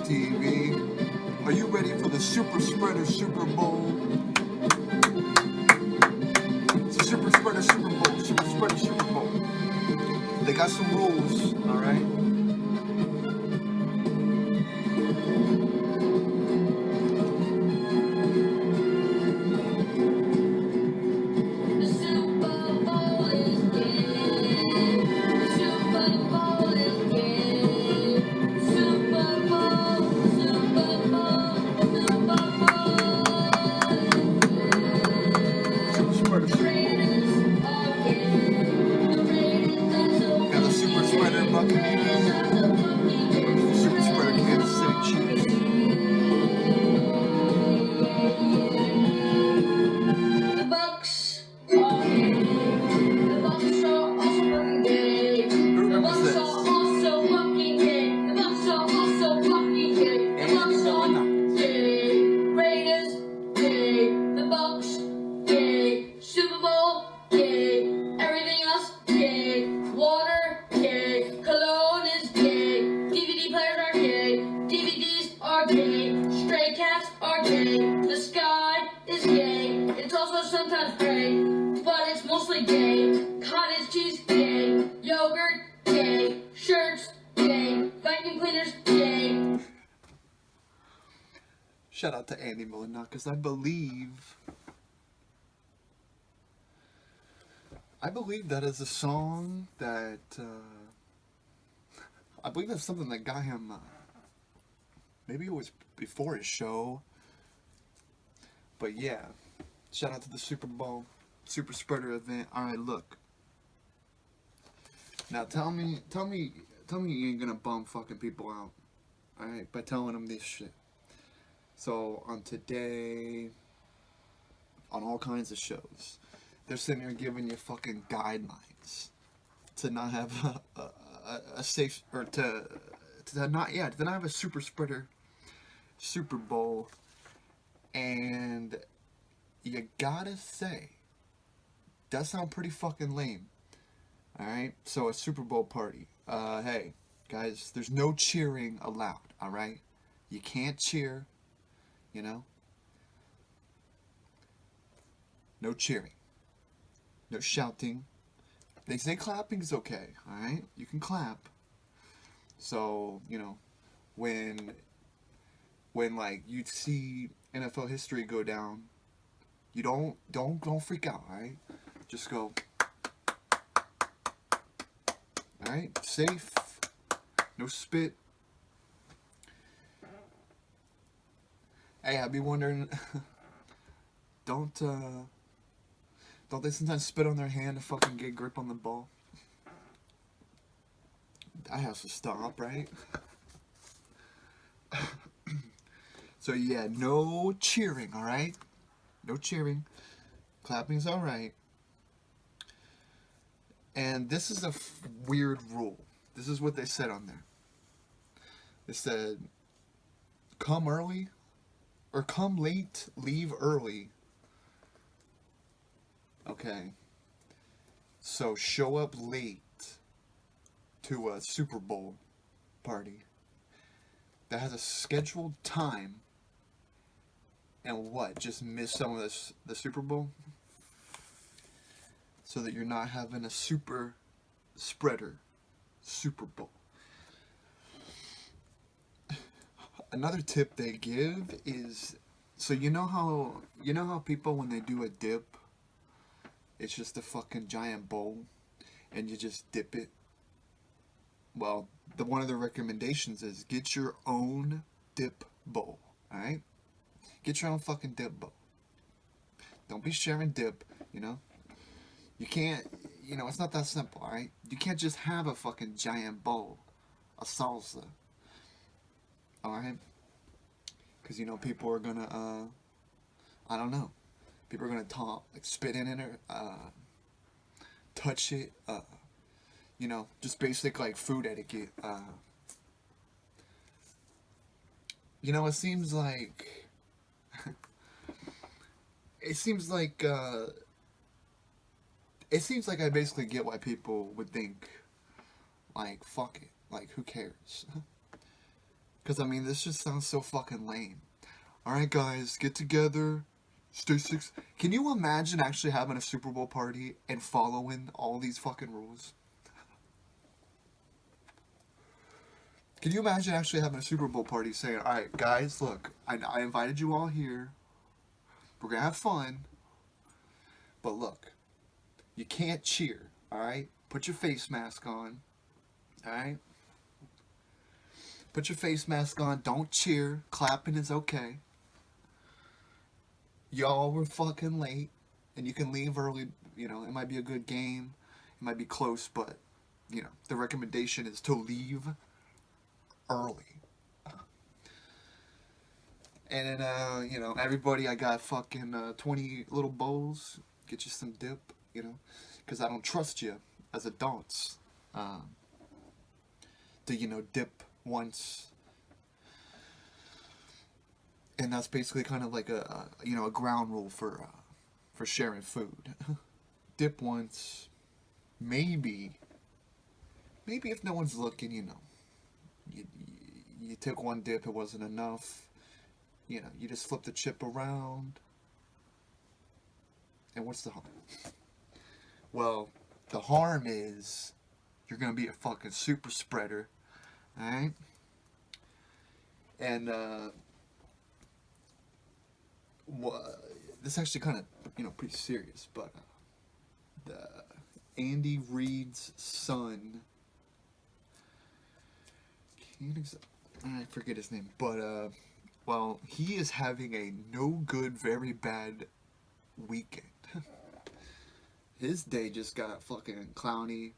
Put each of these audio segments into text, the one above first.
TV. Are you ready for the Super Spreader Super Bowl? It's a Super Spreader Super Bowl. Super Spreader Super Bowl. They got some rules, alright? Sometimes gray, but it's mostly gay. Cottage cheese, gay. Yogurt, gay. Shirts, gay. Vacuum cleaners, gay. Shout out to Andy Molina, because I believe that is a song that I believe that's something that got him. Maybe it was before his show, but yeah. Shout out to the Super Bowl, Super Spreader event. Alright, look. Now tell me you ain't gonna bum fucking people out. Alright, by telling them this shit. So, on Today, on all kinds of shows, they're sitting here giving you fucking guidelines to not have a safe, or to not have a Super Spreader Super Bowl. And you gotta say, does sound pretty fucking lame. Alright? So, a Super Bowl party. Hey, guys, there's no cheering allowed, alright? You can't cheer, you know? No cheering. No shouting. They say clapping's okay, alright? You can clap. So, you know, when like, you see NFL history go down, you don't freak out, alright? Just go, alright? Safe. No spit. Hey, I'd be wondering, don't they sometimes spit on their hand to fucking get grip on the ball? That has to stop, right? So yeah, no cheering, alright? No cheering. Clapping's alright. And this is a weird rule. This is what they said on there. They said, come early, or come late, leave early. Okay. So show up late to a Super Bowl party that has a scheduled time, and what, just miss some of the Super Bowl? So that you're not having a super spreader Super Bowl. Another tip they give is, so you know how people, when they do a dip, it's just a fucking giant bowl and you just dip it? Well, one of the recommendations is get your own dip bowl, alright? Get your own fucking dip bowl. Don't be sharing dip, you know? You can't, it's not that simple, alright? You can't just have a fucking giant bowl of salsa, alright? Because, people are gonna, I don't know. People are gonna talk, like, spit in it, or, touch it, just basic, like, food etiquette. It seems like, it seems like I basically get why people would think, like, fuck it, like, who cares? Because, I mean, this just sounds so fucking lame. Alright, guys, get together. Stay six. Can you imagine actually having a Super Bowl party and following all these fucking rules? Can you imagine actually having a Super Bowl party saying, alright, guys, look, I invited you all here. We're gonna have fun. But look, you can't cheer, alright? Put your face mask on, alright? Put your face mask on. Don't cheer. Clapping is okay. Y'all were fucking late, and you can leave early. You know, it might be a good game. It might be close, but, you know, the recommendation is to leave early. And then, you know, everybody, I got fucking 20 little bowls. Get you some dip, you know, because I don't trust you as adults to, you know, dip once. And that's basically kind of like a you know, a ground rule for sharing food. Dip once, maybe if no one's looking, you know, you took one dip, it wasn't enough. You know, you just flip the chip around. And what's the harm? Well, the harm is you're gonna be a fucking super spreader, alright? And this is actually kind of, you know, pretty serious, but the Andy Reid's son, I forget his name, but well, he is having a no good, very bad weekend. His day just got fucking clowny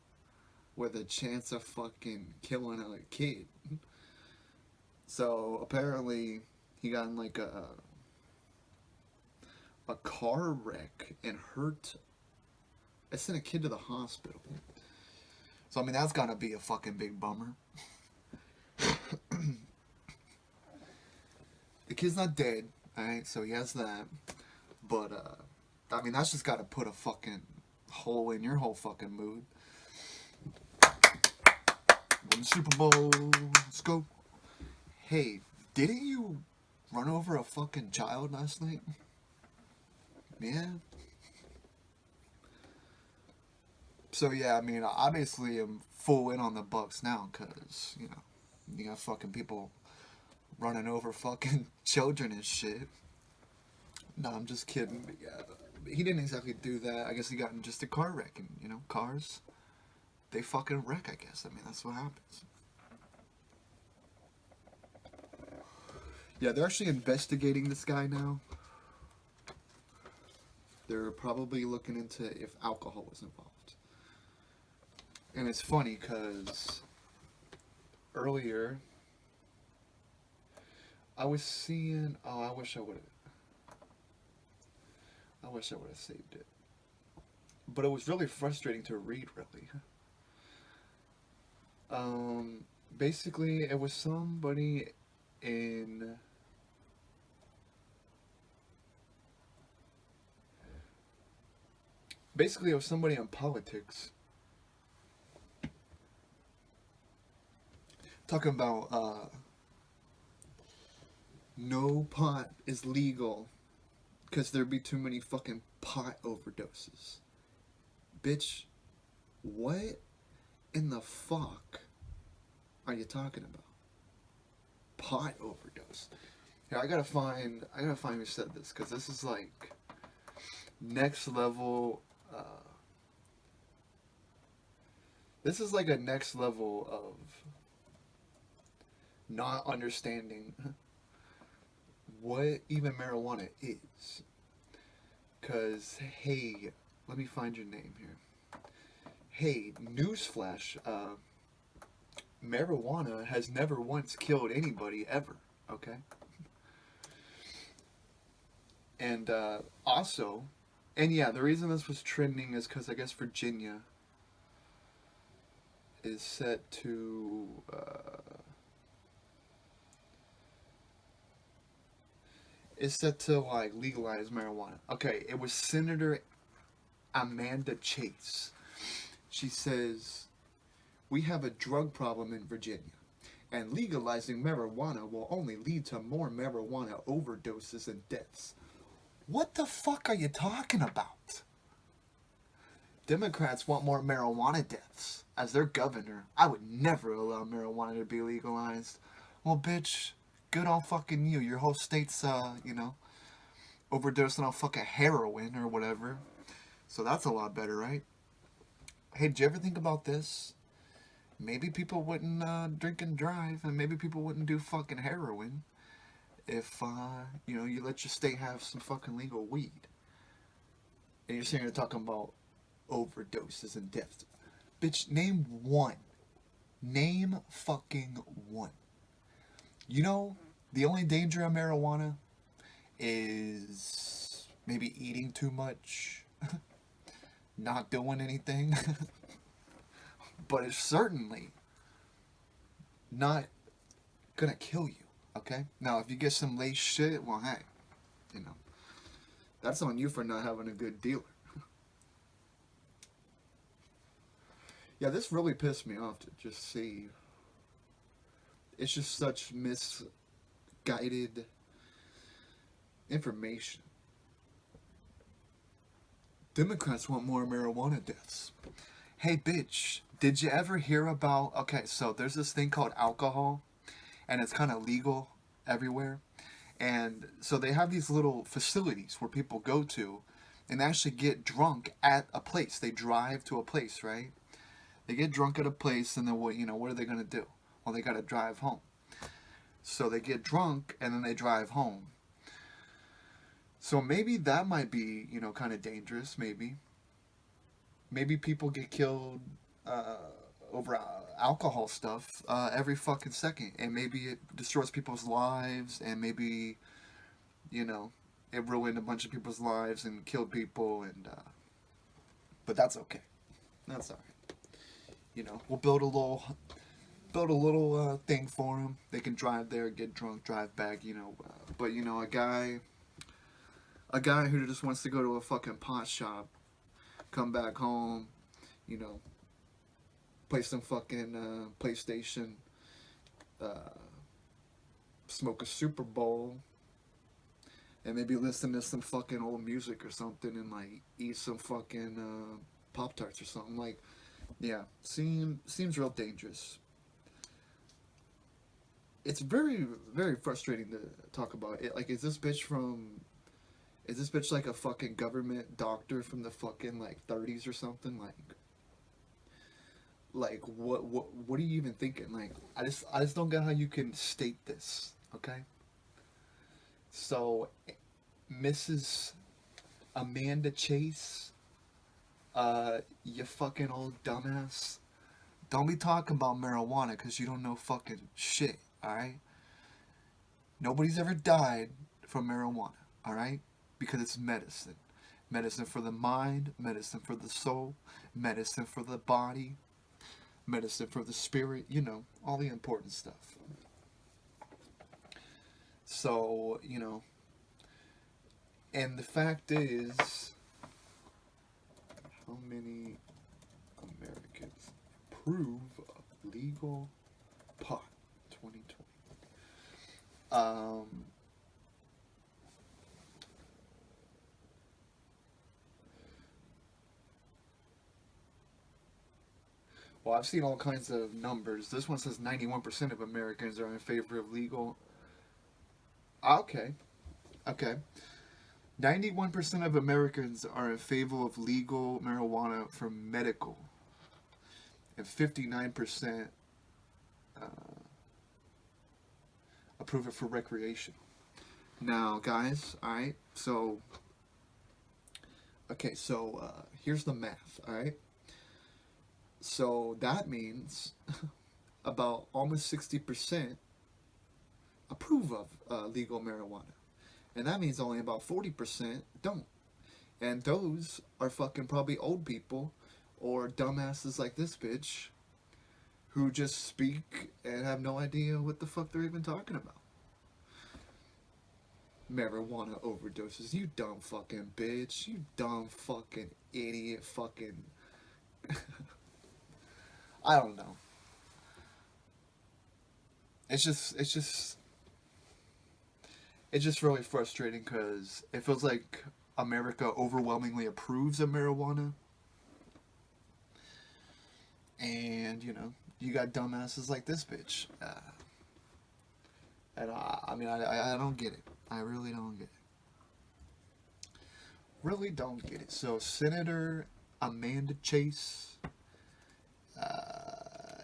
with a chance of fucking killing a kid. So apparently he got in like a car wreck and hurt. I sent a kid to the hospital. So I mean, that's gotta be a fucking big bummer. The kid's not dead, alright, so he has that. But I mean, that's just gotta put a fucking hole in your whole fucking mood. Win the Super Bowl, let's go. Hey, didn't you run over a fucking child last night? Yeah. So yeah, I mean, I obviously am full in on the Bucks now, cause you know, you got fucking people running over fucking children and shit. No, I'm just kidding. But yeah, he didn't exactly do that. I guess he got in just a car wreck, and you know, cars, they fucking wreck. I guess. I mean, that's what happens. Yeah, they're actually investigating this guy now. They're probably looking into if alcohol was involved. And it's funny because earlier I was seeing. Oh, I wish I would have saved it. But it was really frustrating to read. Really. Basically, it was somebody in. Basically, it was somebody in politics talking about no pot is legal because there'd be too many fucking pot overdoses. Bitch, what in the fuck are you talking about? Pot overdose. Yeah, I gotta find who said this, because this is like next level. This is like a next level of not understanding what even marijuana is. Cause hey, let me find your name here. Hey, newsflash, marijuana has never once killed anybody ever, okay? And also, and yeah, the reason this was trending is because I guess Virginia is set to like legalize marijuana. Okay, it was Senator Amanda Chase. She says, "We have a drug problem in Virginia. And legalizing marijuana will only lead to more marijuana overdoses and deaths. What the fuck are you talking about? Democrats want more marijuana deaths. As their governor, I would never allow marijuana to be legalized. Well, bitch, good on fucking you. Your whole state's, overdosing on fucking heroin or whatever. So that's a lot better, right? Hey, did you ever think about this? Maybe people wouldn't drink and drive, and maybe people wouldn't do fucking heroin if, you let your state have some fucking legal weed. And you're sitting here talking about overdoses and deaths. Bitch, name one. Name fucking one. You know, the only danger of marijuana is maybe eating too much, not doing anything. But it's certainly not gonna kill you, okay? Now, if you get some lace shit, well, hey, that's on you for not having a good dealer. Yeah, this really pissed me off to just see. It's just such misguided information. Democrats want more marijuana deaths. Hey, bitch, did you ever hear about... Okay, so there's this thing called alcohol, and it's kind of legal everywhere. And so they have these little facilities where people go to and actually get drunk at a place. They drive to a place, right? They get drunk at a place, and then what are they going to do? Well, they got to drive home. So they get drunk, and then they drive home. So maybe that might be, kind of dangerous, maybe. Maybe people get killed over alcohol stuff every fucking second. And maybe it destroys people's lives, and maybe, it ruined a bunch of people's lives and killed people. But that's okay. That's all right. We'll build a little thing for them. They can drive there, get drunk, drive back. But a guy who just wants to go to a fucking pot shop, come back home, play some fucking PlayStation, smoke a Super Bowl, and maybe listen to some fucking old music or something, and like eat some fucking Pop-Tarts or something. Like, yeah, seems real dangerous. It's very, very frustrating to talk about it. Like, is this bitch like a fucking government doctor from the fucking like 30s or something? Like what are you even thinking? Like, I just don't get how you can state this, okay? So, Mrs. Amanda Chase, you fucking old dumbass, don't be talking about marijuana because you don't know fucking shit, alright? Nobody's ever died from marijuana, alright? Because it's medicine. Medicine for the mind, medicine for the soul, medicine for the body, medicine for the spirit, all the important stuff. So, and the fact is, how many Americans approve of legal pot 2020? Well, I've seen all kinds of numbers. This one says 91% of Americans are in favor of legal. Okay. 91% of Americans are in favor of legal marijuana for medical. And 59% approve it for recreation. Now, guys, alright? So, here's the math, alright? So that means about almost 60% approve of legal marijuana. And that means only about 40% don't. And those are fucking probably old people or dumbasses like this bitch who just speak and have no idea what the fuck they're even talking about. Marijuana overdoses. You dumb fucking bitch. You dumb fucking idiot fucking... I don't know. it's just really frustrating because it feels like America overwhelmingly approves of marijuana, and you got dumbasses like this bitch, and I don't get it. I really don't get it. Really don't get it. So Senator Amanda Chase,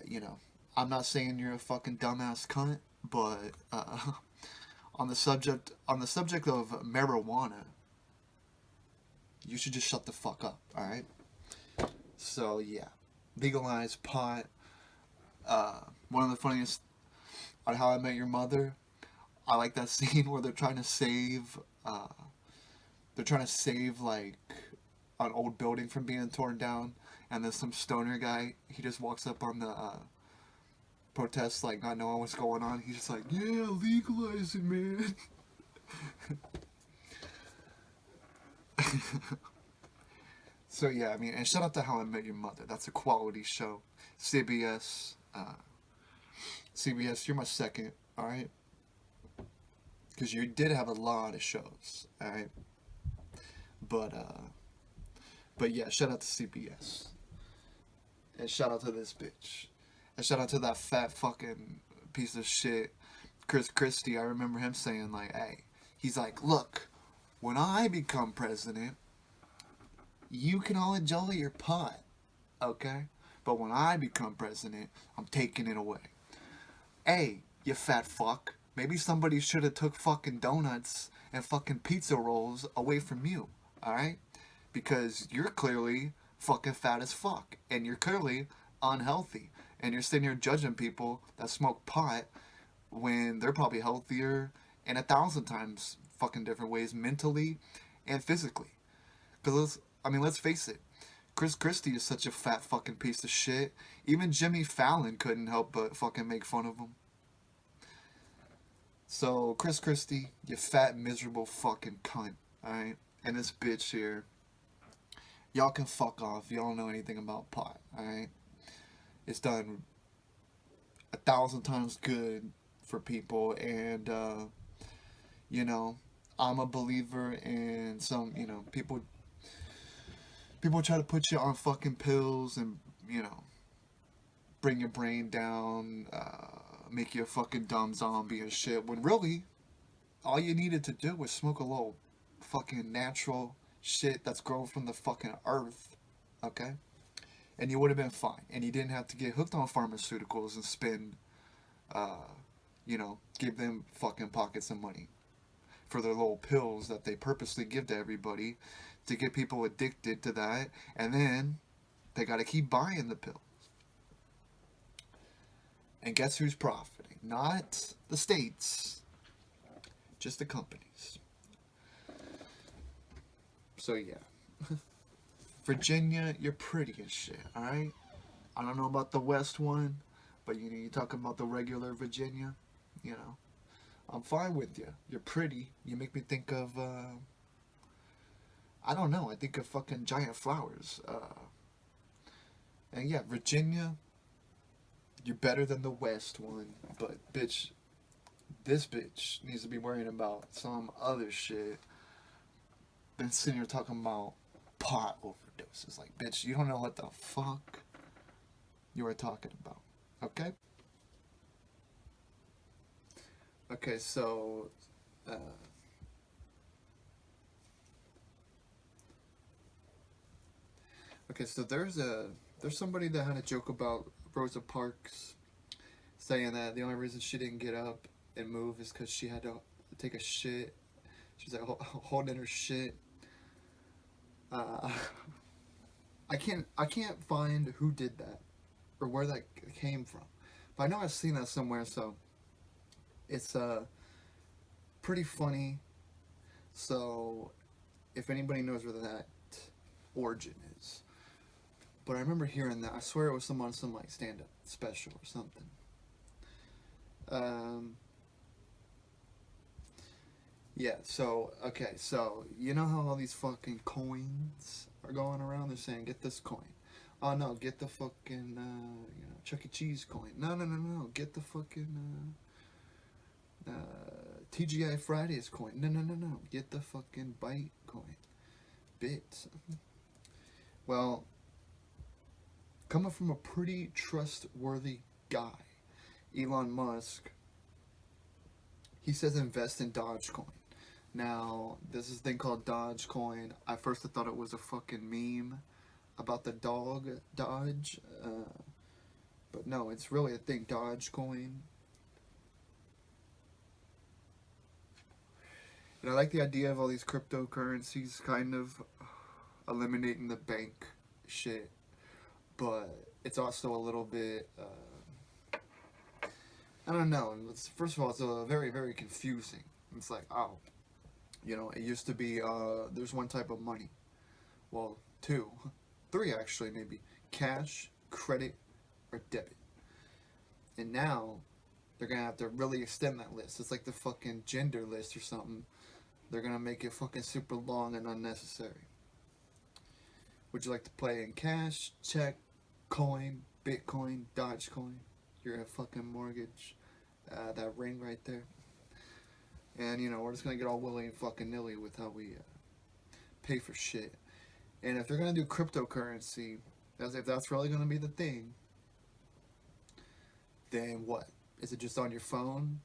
you know, I'm not saying you're a fucking dumbass cunt, but on the subject of marijuana, you should just shut the fuck up. All right. So yeah, legalize pot. One of the funniest on How I Met Your Mother. I like that scene where they're trying to save. They're trying to save like an old building from being torn down, and then some stoner guy. He just walks up on the protest, like not knowing what's going on. He's just like, "Yeah, legalize it, man." So yeah, I mean, and shout out to How I Met Your Mother. That's a quality show. CBS, CBS, you're my second. All right, because you did have a lot of shows. All right, but yeah, shout out to CBS, and shout out to this bitch, and shout out to that fat fucking piece of shit, Chris Christie. I remember him saying like, "Hey," he's like, "Look, when I become president, you can all enjoy your pot, okay? But when I become president, I'm taking it away." Hey, you fat fuck. Maybe somebody should have took fucking donuts and fucking pizza rolls away from you, alright? Because you're clearly fucking fat as fuck. And you're clearly unhealthy. And you're sitting here judging people that smoke pot when they're probably healthier in 1,000 times fucking different ways, mentally and physically. Because, let's face it. Chris Christie is such a fat fucking piece of shit. Even Jimmy Fallon couldn't help but fucking make fun of him. So, Chris Christie, you fat, miserable fucking cunt, alright? And this bitch here, y'all can fuck off. Y'all don't know anything about pot, alright? It's done 1,000 times good for people, and, I'm a believer in some, people try to put you on fucking pills and, bring your brain down, make you a fucking dumb zombie and shit. When really, all you needed to do was smoke a little fucking natural shit that's grown from the fucking earth, okay? And you would have been fine. And you didn't have to get hooked on pharmaceuticals and spend, give them fucking pockets of money for their little pills that they purposely give to everybody to get people addicted to that. And then they got to keep buying the pills. And guess who's profiting? Not the states, just the companies. So yeah. Virginia, you're pretty as shit, alright? I don't know about the West one, but you talking about the regular Virginia, I'm fine with you. You're pretty. You make me think of, I don't know, I think of fucking giant flowers. And yeah, Virginia, you're better than the West one, but bitch, this bitch needs to be worrying about some other shit than sitting here talking about pot overdoses. Like, bitch, you don't know what the fuck you are talking about. Okay? Okay, so, there's somebody that had a joke about Rosa Parks saying that the only reason she didn't get up and move is because she had to take a shit. She's like holding her shit. I can't find who did that or where that came from, but I know I've seen that somewhere. So it's pretty funny. So if anybody knows where that origin is, but I remember hearing that. I swear it was some like stand-up special or something. Yeah, so, okay, so, you know how all these fucking coins are going around? They're saying, get this coin. Oh, no, get the fucking, Chuck E. Cheese coin. No, get the fucking, TGI Fridays coin. No, no, no, no. Get the fucking Byte coin. Bits. Well, coming from a pretty trustworthy guy, Elon Musk, he says invest in Dogecoin. Now, this is a thing called Dogecoin. I first thought it was a fucking meme about the dog Dodge, but no, it's really a thing, Dogecoin. And I like the idea of all these cryptocurrencies kind of eliminating the bank shit, but it's also a little bit, I don't know. First of all, it's very, very confusing. It's like, oh, it used to be, there's one type of money. Well, two, three actually, maybe. Cash, credit, or debit. And now, they're gonna have to really extend that list. It's like the fucking gender list or something. They're gonna make it fucking super long and unnecessary. Would you like to play in cash, check, coin, Bitcoin, Dogecoin? Your fucking mortgage, that ring right there. And we're just gonna get all willy and fucking nilly with how we pay for shit. And if they're gonna do cryptocurrency, as if that's really gonna be the thing, then what? Is it just on your phone?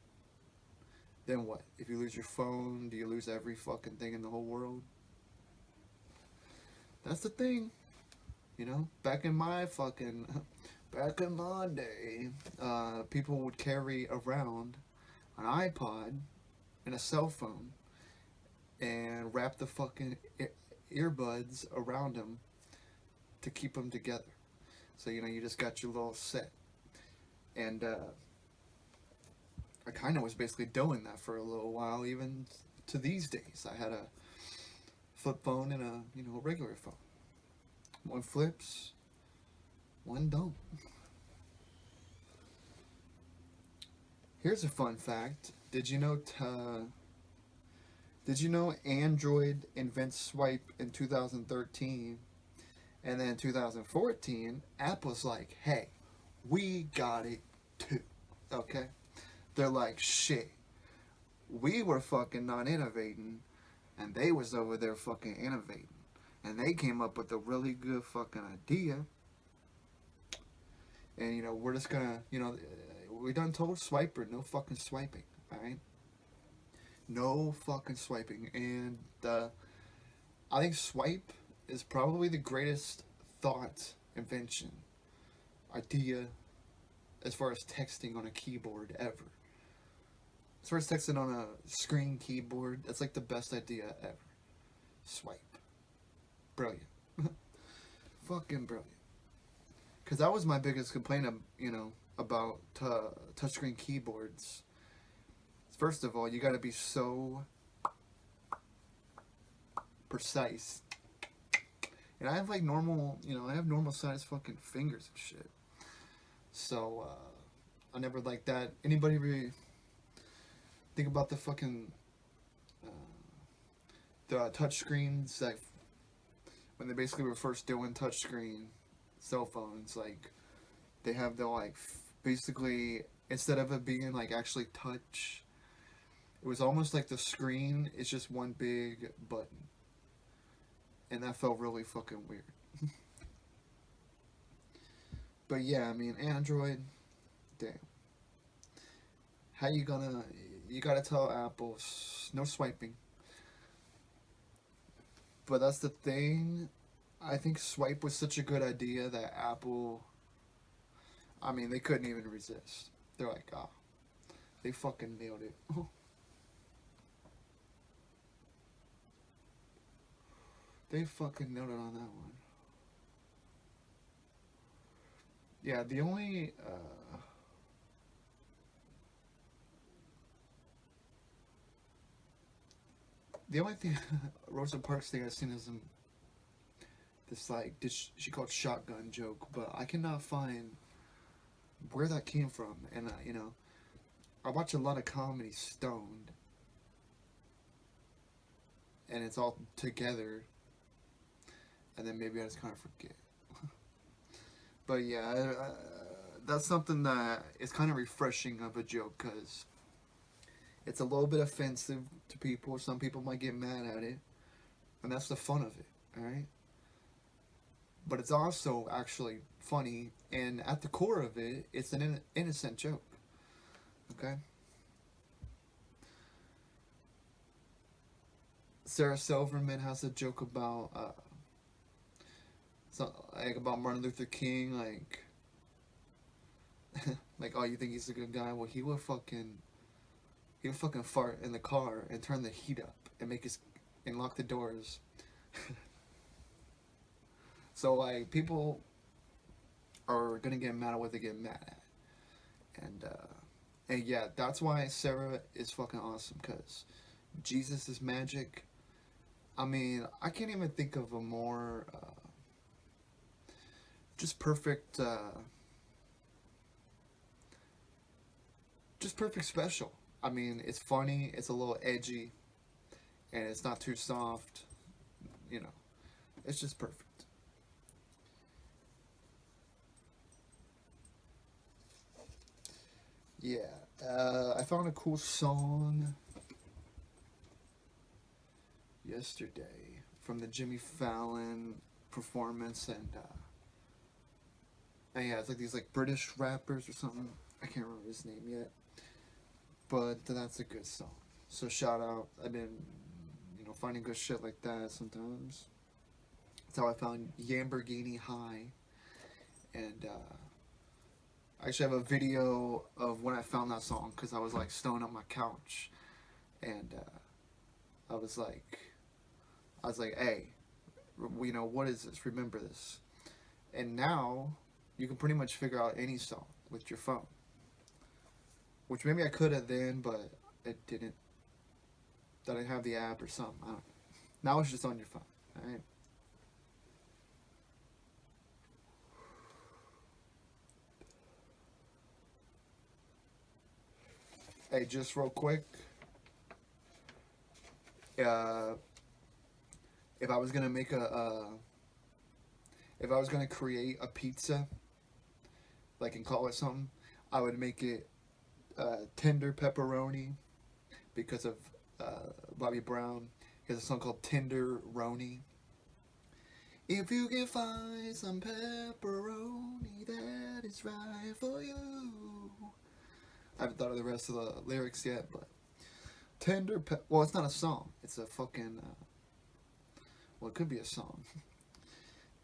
Then what? If you lose your phone, do you lose every fucking thing in the whole world? That's the thing. Back in my day, people would carry around an iPod and a cell phone and wrap the fucking earbuds around them to keep them together. So, you just got your little set. And I kind of was basically doing that for a little while, even to these days. I had a flip phone and a regular phone. One flips, one don't. Here's a fun fact. Did you know Android invents swipe in 2013, and then in 2014 Apple's like, hey, we got it too. Okay? They're like, shit, we were fucking not innovating, and they was over there fucking innovating. And they came up with a really good fucking idea. And, we're just gonna, we done told Swiper, no fucking swiping, alright? No fucking swiping. And I think swipe is probably the greatest thought, invention, idea, as far as texting on a keyboard ever. As far as texting on a screen keyboard, that's like the best idea ever. Swipe. Brilliant. Fucking brilliant. Because that was my biggest complaint, about touchscreen keyboards. First of all, you gotta be so precise. And I have like normal, I have normal sized fucking fingers and shit. So, I never liked that. Anybody really think about the fucking the touch screens that when they basically were first doing touchscreen cell phones, like they have the basically instead of it being like actually touch, it was almost like the screen is just one big button, and that felt really fucking weird. But yeah, I mean Android, damn. How you gotta tell Apple no swiping. But that's the thing. I think swipe was such a good idea that Apple, I mean, they couldn't even resist. They're like, they fucking nailed it. They fucking nailed it on that one. Yeah, the only, thing, Rosa Parks thing I've seen is this she called shotgun joke, but I cannot find where that came from. And I watch a lot of comedy stoned, and it's all together, and then maybe I just kind of forget. But yeah, that's something that is kind of refreshing of a joke, because It's a little bit offensive to people. Some people might get mad at it, and that's the fun of it. All right. But it's also actually funny, and at the core of it, it's an innocent joke. Okay. Sarah Silverman has a joke about like about Martin Luther King, like like, oh, you think he's a good guy? Well, he would fucking fart in the car and turn the heat up and make his and lock the doors. So like people are gonna get mad at what they get mad at, and yeah, that's why Sarah is fucking awesome, because Jesus is magic. I mean, I can't even think of a more just perfect, just perfect special. I mean, it's funny, it's a little edgy, and it's not too soft. You know, it's just perfect. Yeah, I found a cool song yesterday from the Jimmy Fallon performance, and yeah, it's like these like British rappers or something. I can't remember his name yet, but that's a good song. So shout out. I've been, finding good shit like that sometimes. That's how I found Lamborghini High, and I actually have a video of when I found that song, because I was like stoned on my couch, and I was like, hey, what is this? Remember this. And now you can pretty much figure out any song with your phone, which maybe I could have then, but it didn't. I didn't have the app or something. I don't know. Now it's just on your phone. All right. Hey, just real quick. Uh, if I was gonna make if I was gonna create a pizza, like and call it something, I would make it tender pepperoni, because of Bobby Brown. He has a song called Tender Roni. If you can find some pepperoni that is right for you. I haven't thought of the rest of the lyrics yet, but well, it's not a song. It's a fucking well, it could be a song.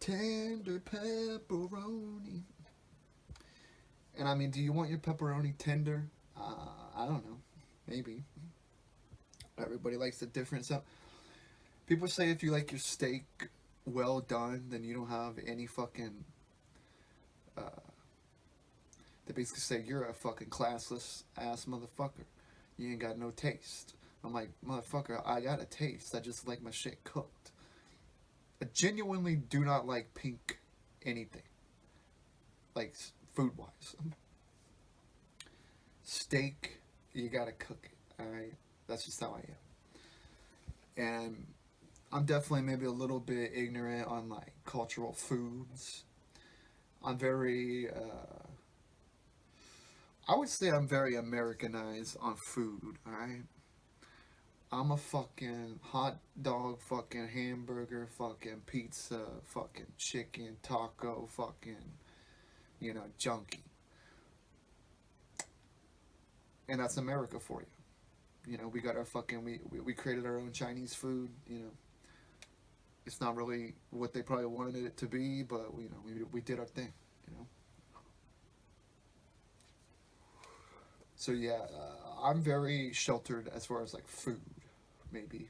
Tender pepperoni. And I mean, do you want your pepperoni tender? I don't know. Maybe. Everybody likes a different sound. People say if you like your steak well done, then you don't have any fucking. They basically say you're a fucking classless ass motherfucker. You ain't got no taste. I'm like, motherfucker, I got a taste. I just like my shit cooked. I genuinely do not like pink anything. Like, food wise. Steak, you gotta cook it, alright? That's just how I am. And I'm definitely maybe a little bit ignorant on like cultural foods. I'm very, I would say I'm very Americanized on food, alright? I'm a fucking hot dog, fucking hamburger, fucking pizza, fucking chicken, taco, fucking, junkie. And that's America for you. We got our fucking, we created our own Chinese food, It's not really what they probably wanted it to be, but, we did our thing. So yeah, I'm very sheltered as far as like food, maybe.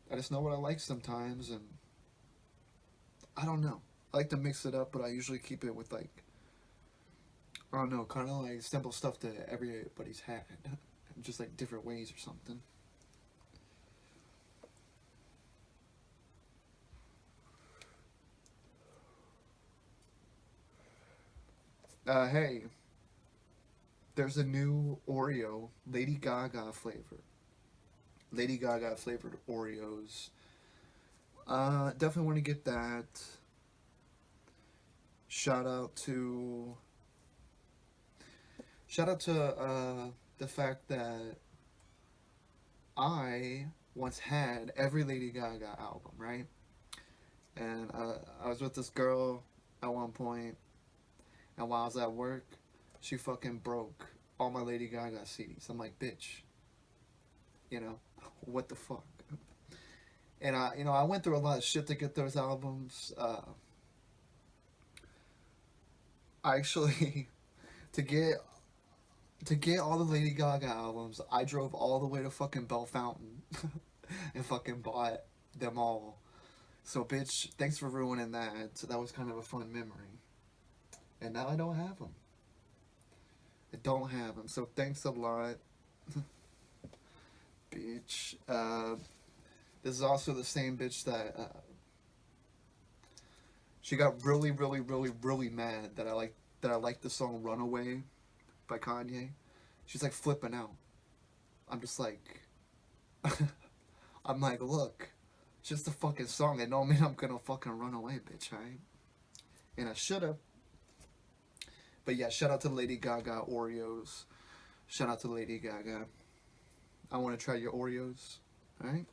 I just know what I like sometimes, and I don't know. I like to mix it up, but I usually keep it with like, I don't know, kind of like simple stuff that everybody's had, just like different ways or something. Hey, there's a new Oreo, Lady Gaga flavor. Lady Gaga flavored Oreos. Definitely want to get that. Shout out to the fact that I once had every Lady Gaga album, right? And I was with this girl at one point, and while I was at work, she fucking broke all my Lady Gaga CDs. I'm like, bitch, you know, what the fuck? And I went through a lot of shit to get those albums. I actually, to get all the Lady Gaga albums, I drove all the way to fucking Bell Fountain and fucking bought them all. So, bitch, thanks for ruining that. So that was kind of a fun memory. And now I don't have them. I don't have them. So thanks a lot, bitch. This is also the same bitch that she got really, really, really, really mad that I like the song "Runaway" by Kanye. She's like flipping out. I'm just like, I'm like, look, it's just a fucking song. It don't mean I'm gonna fucking run away, bitch, right? And I should've. But yeah, shout out to Lady Gaga Oreos. Shout out to Lady Gaga. I want to try your Oreos, alright?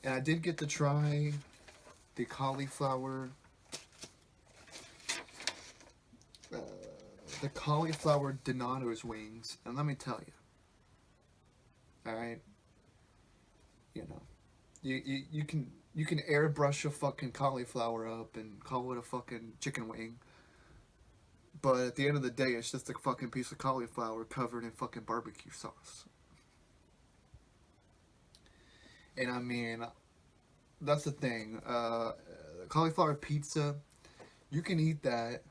And I did get to try the cauliflower, Donato's wings, and let me tell you, all right, you know, you can airbrush a fucking cauliflower up and call it a fucking chicken wing, but at the end of the day, it's just a fucking piece of cauliflower covered in fucking barbecue sauce. And I mean, that's the thing. Cauliflower pizza, you can eat that.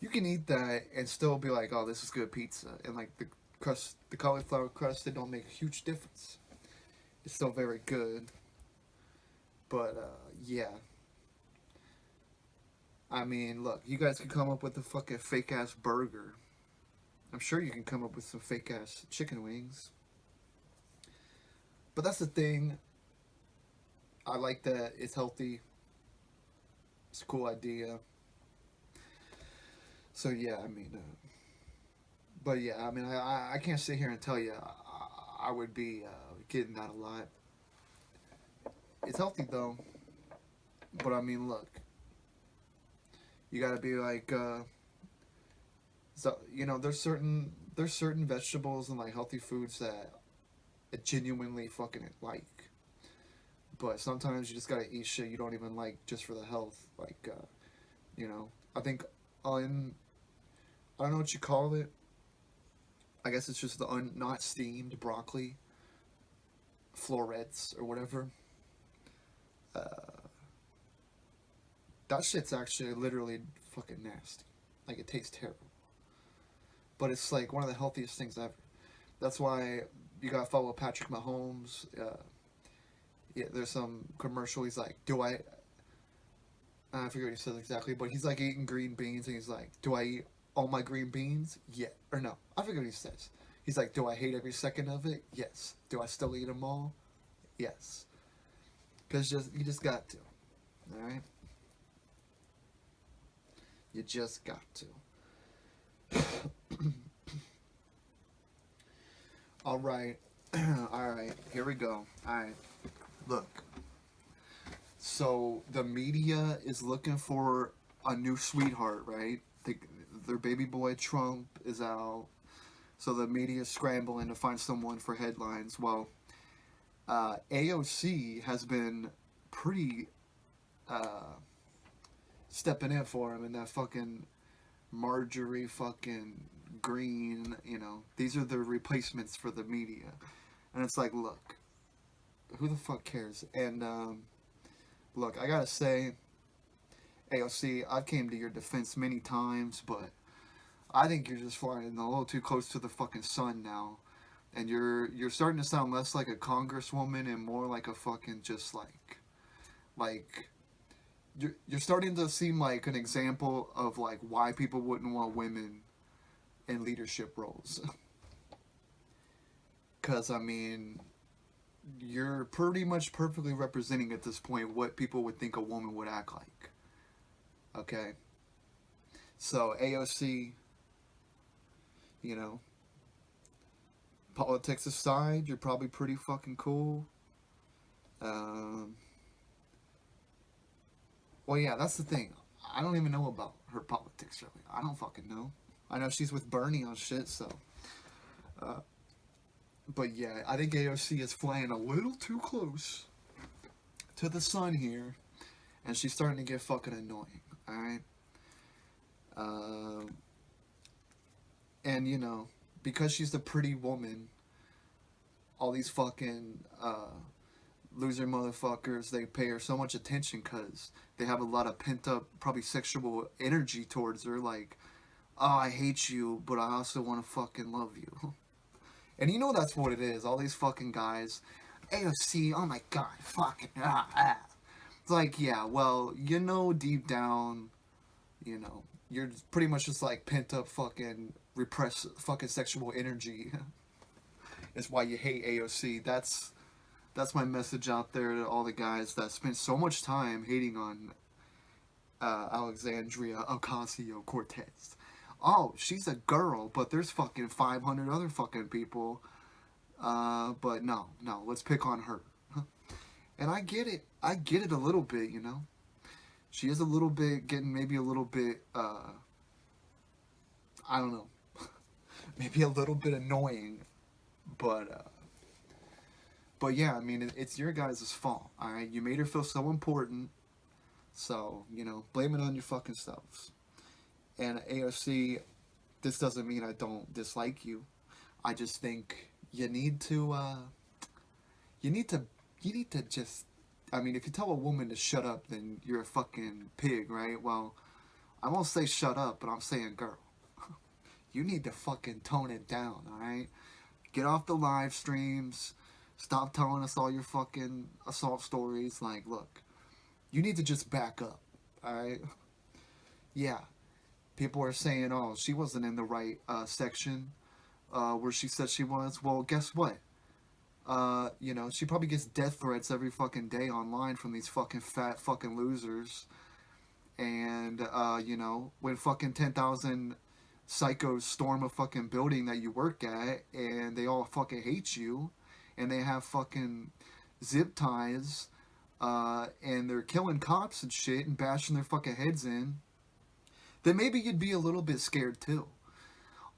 You can eat that and still be like, oh, this is good pizza. And like the cauliflower crust, it don't make a huge difference. It's still very good. But yeah. I mean, look, you guys can come up with a fucking fake ass burger. I'm sure you can come up with some fake ass chicken wings. But that's the thing. I like that it's healthy. It's a cool idea. So yeah, I mean, but yeah, I mean, I can't sit here and tell you I would be getting that a lot. It's healthy though, but I mean, look, you gotta be like, so there's certain vegetables and like healthy foods that I genuinely fucking like, but sometimes you just gotta eat shit you don't even like just for the health. Like, I think on I don't know what you call it. I guess it's just the not steamed broccoli, florets or whatever. That shit's actually literally fucking nasty. Like it tastes terrible, but it's like one of the healthiest things ever. That's why you gotta follow Patrick Mahomes. Yeah, there's some commercial. He's like, "Do I forget what he says exactly, but he's like eating green beans, and he's like, "Do I eat all my green beans? Yeah, or no? I forget what he says. He's like, "Do I hate every second of it? Yes. Do I still eat them all? Yes." Because you just got to, all right. You just got to. All right, all right. Here we go. All right, look. So the media is looking for a new sweetheart, right? Their baby boy Trump is out, so the media is scrambling to find someone for headlines. Well, AOC has been pretty stepping in for him, and that fucking Marjorie fucking Green. These are the replacements for the media, and it's like, look, who the fuck cares? And look, I gotta say, AOC, I've came to your defense many times, but I think you're just flying a little too close to the fucking sun now, and you're starting to sound less like a congresswoman and more like a fucking just like you're starting to seem like an example of like why people wouldn't want women in leadership roles. Cause I mean, you're pretty much perfectly representing at this point what people would think a woman would act like. Okay. So AOC, you know, politics aside, you're probably pretty fucking cool. Um, well, yeah, that's the thing. I don't even know about her politics, really. I don't fucking know. I know she's with Bernie on shit, so. Uh, but yeah, I think AOC is flying a little too close to the sun here, and she's starting to get fucking annoying, alright? Uh, and, you know, because she's a pretty woman, all these fucking loser motherfuckers, they pay her so much attention because they have a lot of pent up, probably sexual energy towards her. Like, oh, I hate you, but I also want to fucking love you. And you know that's what it is. All these fucking guys, AOC, oh my god, fucking It's like, yeah, well, you know, deep down, you know, you're pretty much just like pent up fucking repressed fucking sexual energy. Is why you hate AOC. That's my message out there to all the guys that spent so much time hating on Alexandria Ocasio-Cortez. Oh, she's a girl, but there's fucking 500 other fucking people. But no, let's pick on her. And I get it. I get it a little bit, you know. She is a little bit, getting maybe a little bit, I don't know. Maybe a little bit annoying. But yeah, I mean, it's your guys' fault, alright? You made her feel so important. So, you know, blame it on your fucking selves. And AOC, this doesn't mean I don't dislike you. I just think you need to, you need to just, I mean, if you tell a woman to shut up, then you're a fucking pig, right? Well, I won't say shut up, but I'm saying, girl, you need to fucking tone it down, alright? Get off the live streams. Stop telling us all your fucking assault stories. Like, look, you need to just back up, alright? Yeah, people are saying, oh, she wasn't in the right section where she said she was. Well, guess what? You know, she probably gets death threats every fucking day online from these fucking fat fucking losers. And, you know, when fucking 10,000 psychos storm a fucking building that you work at and they all fucking hate you and they have fucking zip ties and they're killing cops and shit and bashing their fucking heads in, then maybe you'd be a little bit scared too.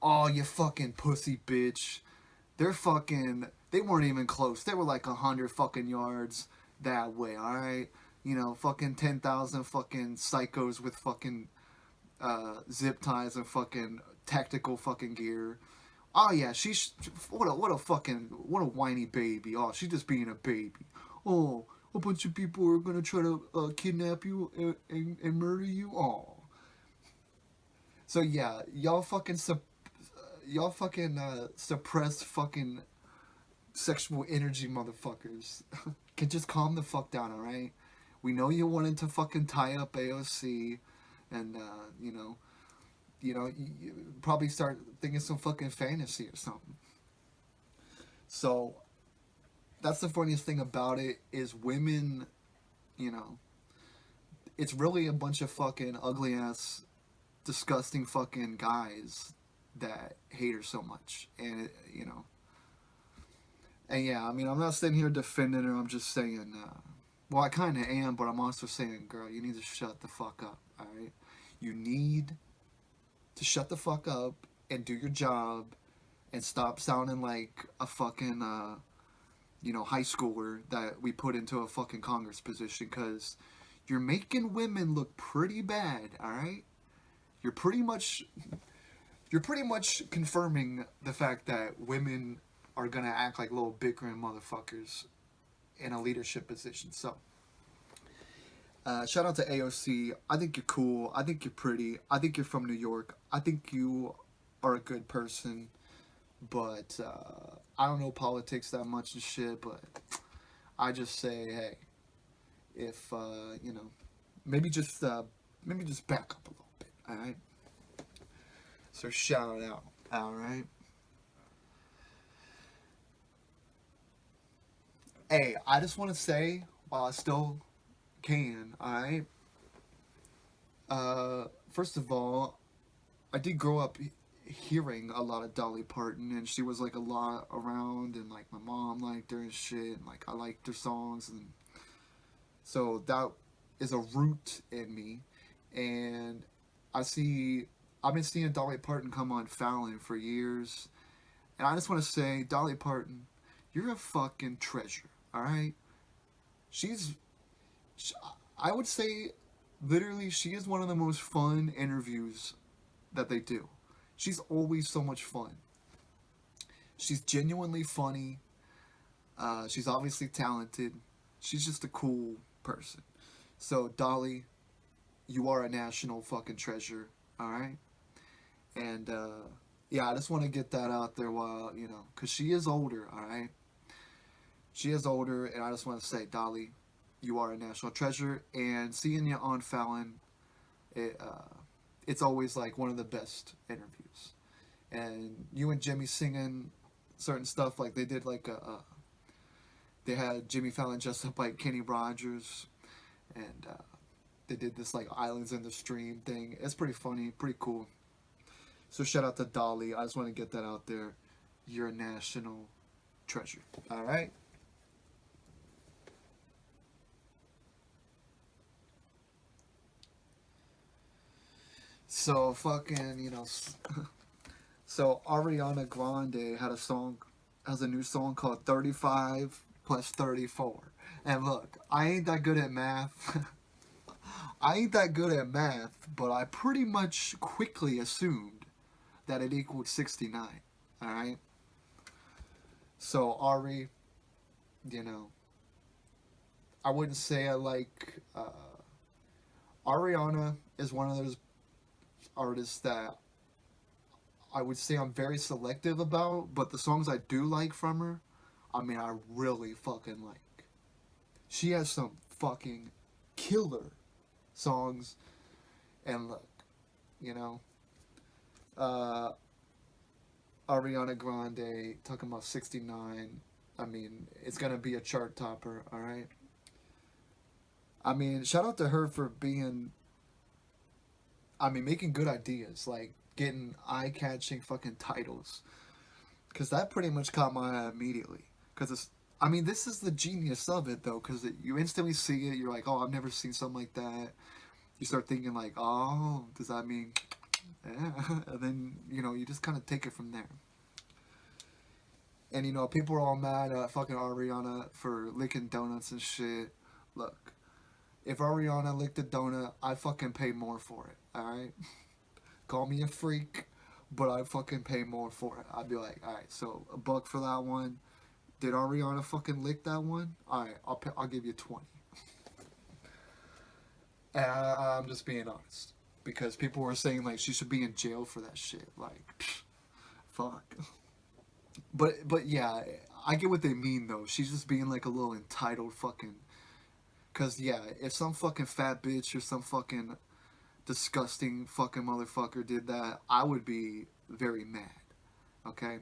Oh, you fucking pussy bitch. They weren't even close. They were like 100 fucking yards that way, alright? You know, fucking 10,000 fucking psychos with fucking zip ties and fucking tactical fucking gear. Oh yeah, what a whiny baby. Oh, she's just being a baby. Oh, a bunch of people are gonna try to kidnap you and murder you. Oh. So yeah, y'all fucking suppress fucking sexual energy motherfuckers. Can just calm the fuck down, alright? We know you wanted to fucking tie up AOC and you probably start thinking some fucking fantasy or something. So that's the funniest thing about it is women, you know, it's really a bunch of fucking ugly ass, disgusting fucking guys that hate her so much, and you know, and yeah, I mean, I'm not sitting here defending her. I'm just saying, well, I kind of am, but I'm also saying, girl, you need to shut the fuck up. All right, you need to shut the fuck up and do your job and stop sounding like a fucking high schooler that we put into a fucking Congress position, because you're making women look pretty bad, alright? You're pretty much confirming the fact that women are gonna act like little bickering motherfuckers in a leadership position. So shout out to AOC. I think you're cool. I think you're pretty. I think you're from New York. I think you are a good person. But I don't know politics that much and shit. But I just say, hey, if maybe just back up a little bit. All right. So shout out. All right. Hey, I just want to say, while I still can, alright? First of all, I did grow up hearing a lot of Dolly Parton, and she was like a lot around, and like my mom liked her and shit, and like I liked her songs, and so that is a root in me. And I see, I've been seeing Dolly Parton come on Fallon for years, and I just want to say, Dolly Parton, you're a fucking treasure. All right, she's, sh I would say, literally, she is one of the most fun interviews that they do. She's always so much fun. She's genuinely funny. She's obviously talented. She's just a cool person. So, Dolly, you are a national fucking treasure. All right? And, yeah, I just want to get that out there while, because she is older. All right? She is older, and I just want to say, Dolly, you are a national treasure. And seeing you on Fallon, it, it's always like one of the best interviews. And you and Jimmy singing certain stuff, like they did like they had Jimmy Fallon dressed up like Kenny Rogers, and they did this like Islands in the Stream thing. It's pretty funny, pretty cool. So shout out to Dolly. I just want to get that out there. You're a national treasure. All right. So fucking, so Ariana Grande has a new song called 35 plus 34. And look, I ain't that good at math. I ain't that good at math, but I pretty much quickly assumed that it equaled 69. Alright? So Ari, I wouldn't say I like, Ariana is one of those artists that I would say I'm very selective about, but the songs I do like from her, I mean, I really fucking like. She has some fucking killer songs, and look, you know, uh, Ariana Grande talking about 69. I mean, it's gonna be a chart topper, alright? I mean, shout out to her for making good ideas, like getting eye-catching fucking titles. Because that pretty much caught my eye immediately. Because this is the genius of it, though, because you instantly see it, you're like, oh, I've never seen something like that. You start thinking, like, oh, does that mean, yeah, and then, you just kind of take it from there. And, people are all mad at fucking Ariana for licking donuts and shit. Look, if Ariana licked a donut, I'd fucking pay more for it, alright? Call me a freak, but I'd fucking pay more for it. I'd be like, alright, so $1 for that one. Did Ariana fucking lick that one? Alright, I'll give you 20. And I'm just being honest. Because people were saying, like, she should be in jail for that shit. Like, fuck. But yeah, I get what they mean, though. She's just being, like, a little entitled fucking... Because, yeah, if some fucking fat bitch or some fucking disgusting fucking motherfucker did that, I would be very mad. Okay?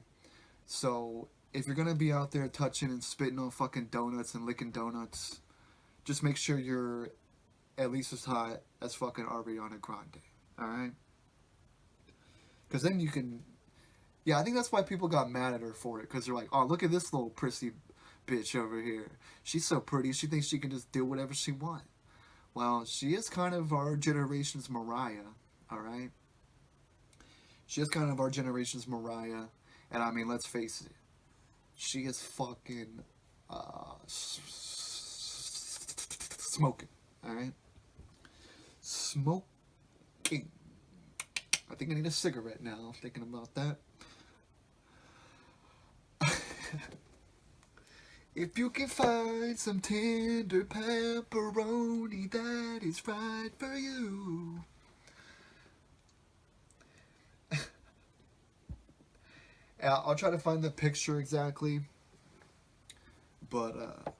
So, if you're gonna be out there touching and spitting on fucking donuts and licking donuts, just make sure you're at least as hot as fucking Ariana Grande. Alright? Because then you can... Yeah, I think that's why people got mad at her for it. Because they're like, oh, look at this little prissy bitch over here. She's so pretty, she thinks she can just do whatever she wants. Well, she is kind of our generation's Mariah, alright? She is kind of our generation's Mariah, and I mean, let's face it, she is fucking smoking, alright? Smoking. I think I need a cigarette now, thinking about that. If you can find some tender pepperoni, that is right for you. I'll try to find the picture exactly. But,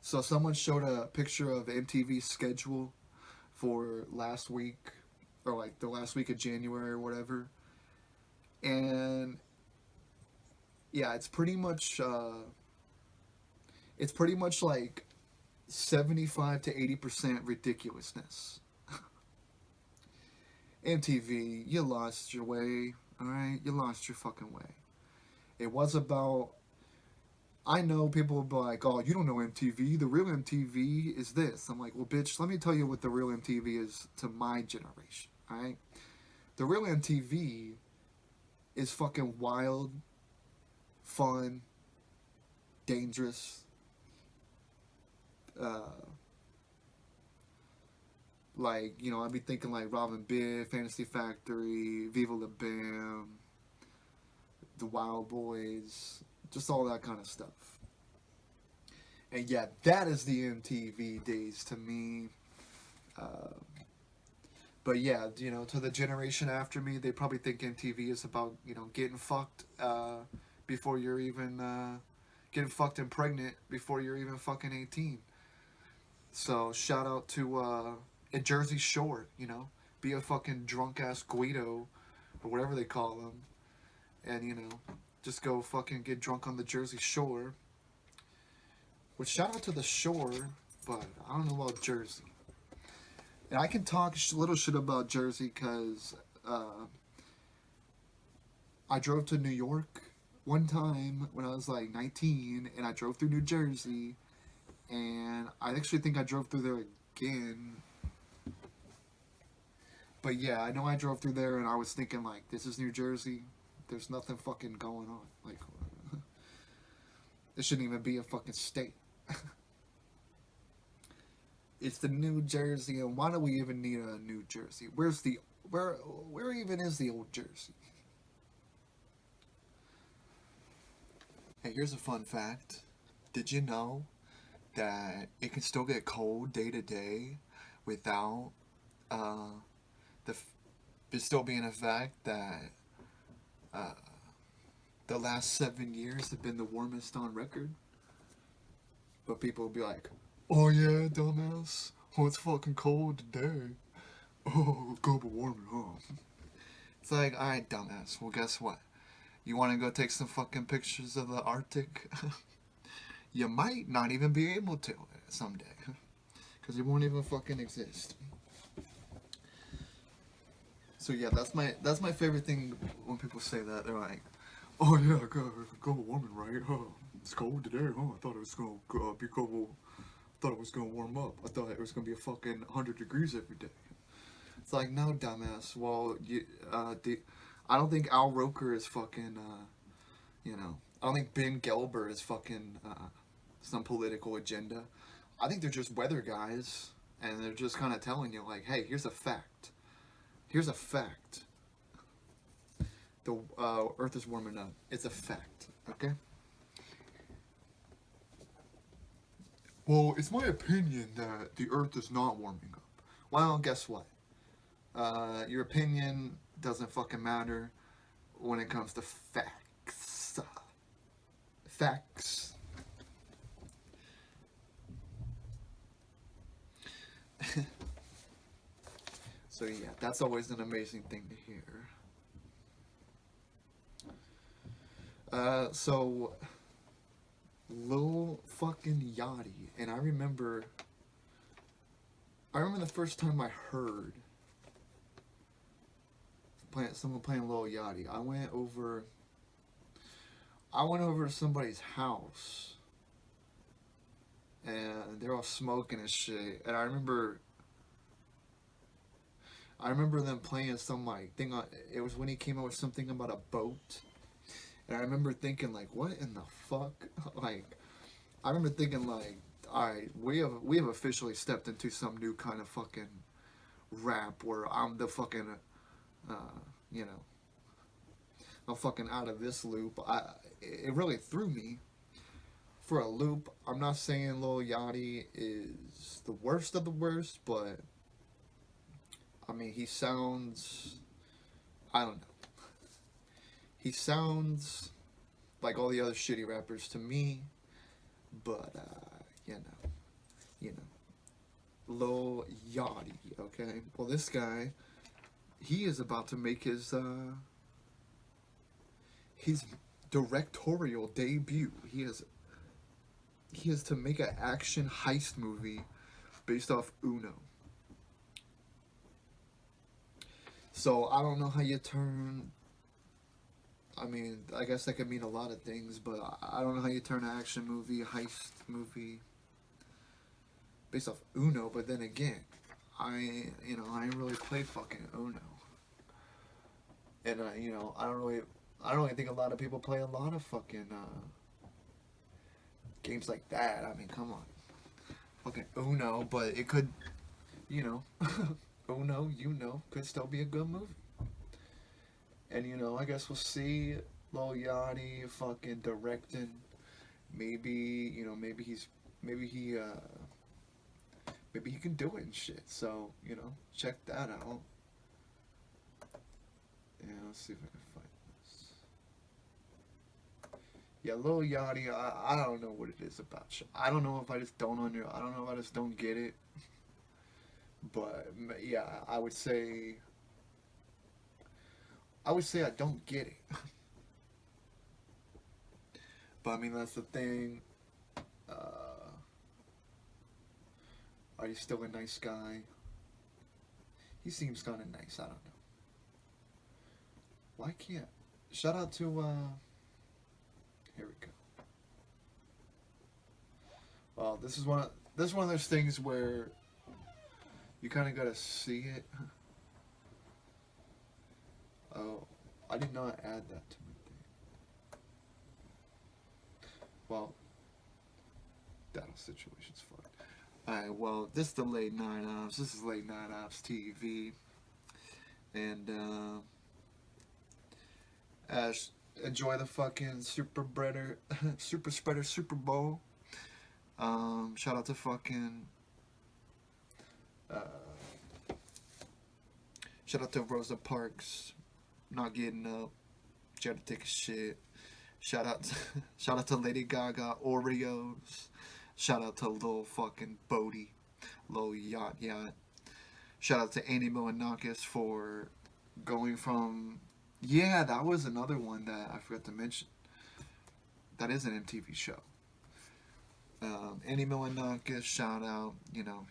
so someone showed a picture of MTV's schedule for last week, or like the last week of January or whatever. And yeah, it's pretty much like 75 to 80% ridiculousness. MTV, you lost your way. Alright? You lost your fucking way. It was about. I know people will be like, oh, you don't know MTV. The real MTV is this. I'm like, well, bitch, let me tell you what the real MTV is to my generation. Alright? The real MTV is fucking wild, fun, dangerous, like, you know, I'd be thinking like Robin Bibb, Fantasy Factory, Viva La Bam, The Wild Boys, just all that kind of stuff. And yeah, that is the MTV days to me. But yeah, you know, to the generation after me, they probably think MTV is about, you know, getting fucked before you're even getting fucked and pregnant before you're even fucking 18. So shout out to a Jersey Shore, you know, be a fucking drunk ass Guido or whatever they call them, and you know, just go fucking get drunk on the Jersey Shore. Which shout out to the shore, but I don't know about Jersey. And I can talk little shit about Jersey because I drove to New York one time when I was like 19, and I drove through New Jersey, and I actually think I drove through there again. But yeah, I know I drove through there, and I was thinking like, this is New Jersey. There's nothing fucking going on. Like, it shouldn't even be a fucking state. It's the New Jersey, and why do we even need a New Jersey? Where even is the old Jersey? Hey, here's a fun fact. Did you know that it can still get cold day to day without it still being a fact that the last 7 years have been the warmest on record? But people will be like, oh yeah, dumbass. Oh, it's fucking cold today. Oh, global warming, huh? It's like, alright, dumbass. Well, guess what? You want to go take some fucking pictures of the Arctic? You might not even be able to someday. Because it won't even fucking exist. So yeah, that's my favorite thing when people say that. They're like, oh yeah, global warming, right? Oh, it's cold today, huh? I thought it was going to be global. I thought it was going to warm up. I thought it was going to be a fucking 100 degrees every day. It's like, no, dumbass. Well, I don't think Al Roker is fucking, you know, I don't think Ben Gelber is fucking some political agenda. I think they're just weather guys, and they're just kind of telling you, like, hey, here's a fact. Here's a fact. The Earth is warming up. It's a fact, okay? Well, it's my opinion that the Earth is not warming up. Well, guess what? Your opinion doesn't fucking matter when it comes to facts. Facts. So yeah, that's always an amazing thing to hear. So Lil fucking Yachty, and I remember the first time I heard someone playing Lil Yachty. I went over to somebody's house, and they're all smoking and shit. And I remember them playing some like thing on. It was when he came out with something about a boat, and I remember thinking like, what in the fuck? Like, I remember thinking like, alright, we have officially stepped into some new kind of fucking rap where I'm the fucking, you know, I'm fucking out of this loop. It really threw me for a loop. I'm not saying Lil Yachty is the worst of the worst, but I mean, he sounds, I don't know. He sounds like all the other shitty rappers to me, but you know, Lil Yachty, okay? Well, this guy, he is about to make his directorial debut. He has to make an action heist movie based off Uno. So I don't know how you turn. I mean, I guess that could mean a lot of things, but I don't know how you turn an action movie, heist movie, based off Uno. But then again, I ain't really play fucking Uno, and I don't really think a lot of people play a lot of fucking games like that. I mean, come on, fucking Uno, but it could, you know, Uno, could still be a good movie. And I guess we'll see Lil Yachty fucking directing. Maybe maybe he maybe he can do it and shit. So check that out. Yeah, let's see if I can find this. Yeah, Lil Yachty. I don't know what it is about. I don't know if I just I don't know if I just don't get it. But yeah, I would say I don't get it. But I mean that's the thing. Uh, are you still a nice guy? He seems kind of nice. I don't know. Why can't? Shout out to here we go. Well, this is one of those things where you kind of gotta see it. Oh, I did not add that to my thing. Well, that situation's fucked. Alright, well, this is the Late Night Ops. This is Late Night Ops TV. And, enjoy the fucking Super Spreader Super Bowl. Shout out to fucking, uh, shout out to Rosa Parks not getting up. She had to take a shit. Shout out to Lady Gaga Oreos. Shout out to Lil fucking Bodie, Lil Yacht Yacht. Shout out to Andy Milonakis for going from. Yeah, that was another one that I forgot to mention. That is an MTV show. Andy Milonakis, shout out.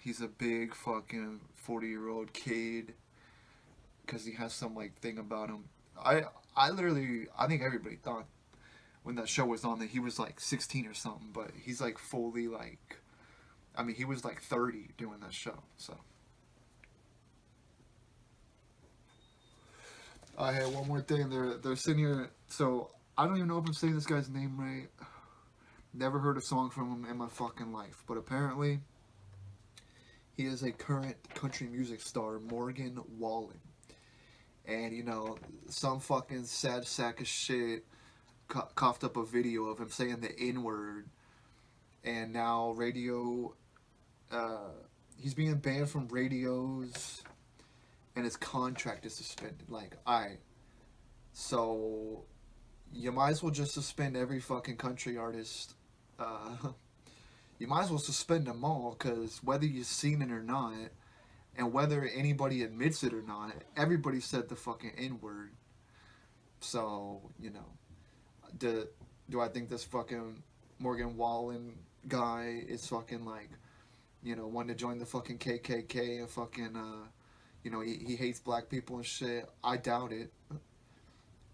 He's a big fucking 40-year-old kid because he has some like thing about him. I literally I think everybody thought when that show was on that he was like 16 or something, but he's like fully like. I mean, he was like 30 doing that show. So. I had one more thing. They're sitting here. So I don't even know if I'm saying this guy's name right. Never heard a song from him in my fucking life, but apparently he is a current country music star, Morgan Wallen. And some fucking sad sack of shit coughed up a video of him saying the N word, and now he's being banned from radios, and his contract is suspended. Like, alright, so you might as well just suspend every fucking country artist. You might as well suspend them all, because whether you've seen it or not, and whether anybody admits it or not, everybody said the fucking N word. So, do I think this fucking Morgan Wallen guy is fucking like, wanting to join the fucking KKK and fucking, he hates black people and shit? I doubt it.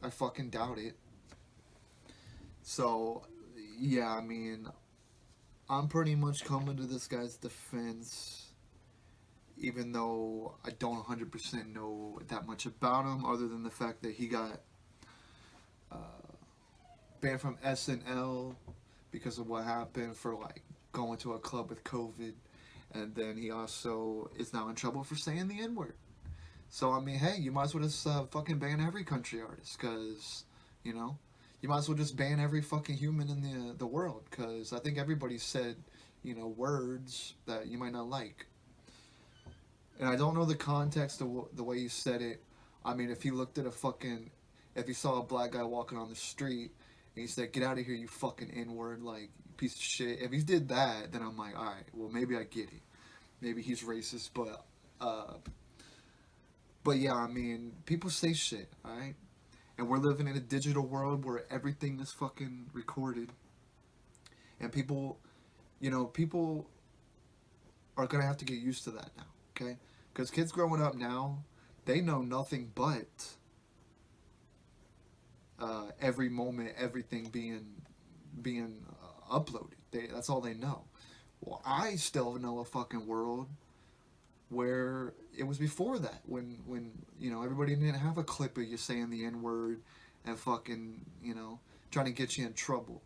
I fucking doubt it. So, yeah, I mean, I'm pretty much coming to this guy's defense, even though I don't 100% know that much about him, other than the fact that he got banned from SNL because of what happened for like going to a club with COVID, and then he also is now in trouble for saying the N word. So I mean, hey, you might as well just fucking ban every country artist, cause you might as well just ban every fucking human in the world, cause I think everybody said words that you might not like, and I don't know the context of the way you said it. I mean, if he saw a black guy walking on the street and he said, "Get out of here, you fucking N-word, like, you piece of shit." If he did that, then I'm like, alright, well, maybe I get it. Maybe he's racist, but yeah, I mean, people say shit, alright? And we're living in a digital world where everything is fucking recorded. And people are gonna have to get used to that now, okay? Because kids growing up now, they know nothing but every moment, everything being uploaded. That's all they know. Well, I still know a fucking world where it was before that, when you know, everybody didn't have a clip of you saying the N word and fucking, you know, trying to get you in trouble.